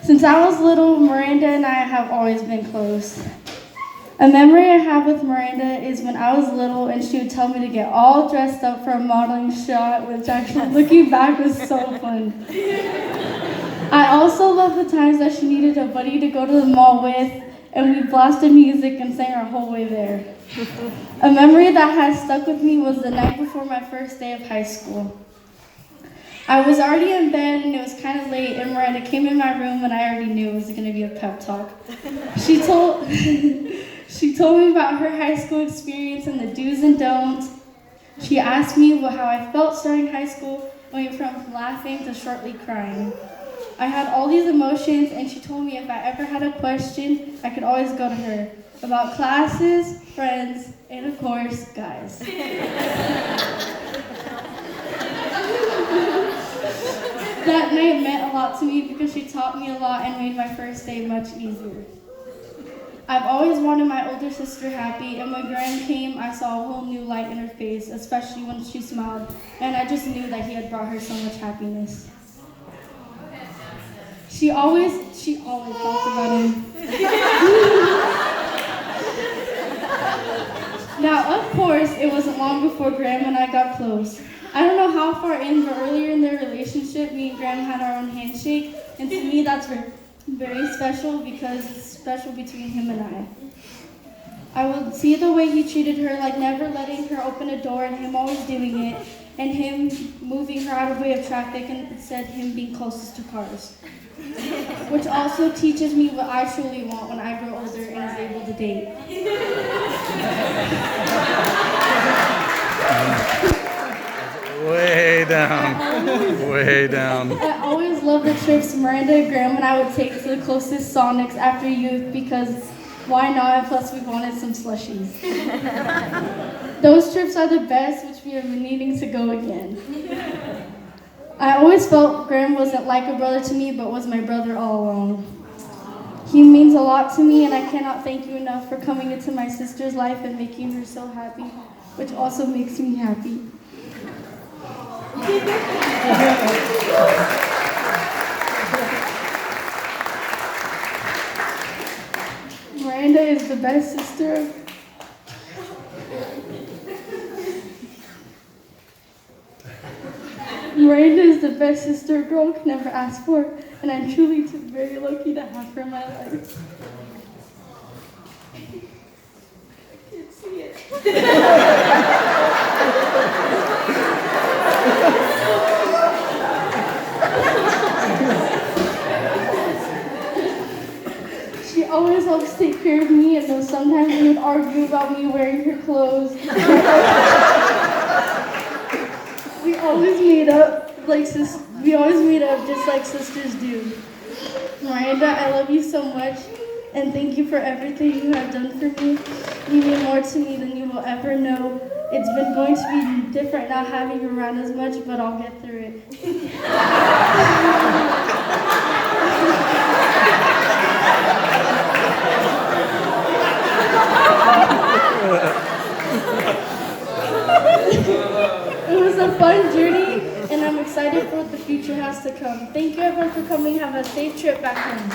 Since I was little, Miranda and I have always been close. A memory I have with Miranda is when I was little and she would tell me to get all dressed up for a modeling shot, which actually, looking back, was so fun. I also love the times that she needed a buddy to go to the mall with, and we blasted music and sang our whole way there. A memory that has stuck with me was the night before my first day of high school. I was already in bed and it was kind of late, and Miranda came in my room and I already knew it was going to be a pep talk. She told me about her high school experience and the do's and don'ts. She asked me how I felt starting high school, going from laughing to shortly crying. I had all these emotions, and she told me if I ever had a question, I could always go to her about classes, friends, and of course, guys. That night meant a lot to me because she taught me a lot and made my first day much easier. I've always wanted my older sister happy, and when Graham came, I saw a whole new light in her face, especially when she smiled, and I just knew that he had brought her so much happiness. She always talked about him. Now, of course, it wasn't long before Graham and I got close. I don't know how far in, but earlier in their relationship, me and Graham had our own handshake, and to me that's very special because it's special between him and I would see the way he treated her, like never letting her open a door and him always doing it, and him moving her out of way of traffic and instead him being closest to cars. Which also teaches me what I truly want when I grow older and is able to date. Way down. Way down. I always loved the trips Miranda, Graham, and I would take to the closest Sonics after youth because why not? And plus we wanted some slushies. Those trips are the best, which we have been needing to go again. I always felt Graham wasn't like a brother to me, but was my brother all along. He means a lot to me, and I cannot thank you enough for coming into my sister's life and making her so happy, which also makes me happy. Miranda is the best sister. Miranda is the best sister a girl can ever ask for, and I'm truly very lucky to have her in my life. I can't see it. She always helps take care of me, and though sometimes we would argue about me wearing her clothes, we always meet up just like sisters do. Miranda, I love you so much, and thank you for everything you have done for me. You mean more to me than you will ever know. It's been going to be different not having you around as much, but I'll get through it. It was a fun journey, and I'm excited for what the future has to come. Thank you everyone for coming. Have a safe trip back home.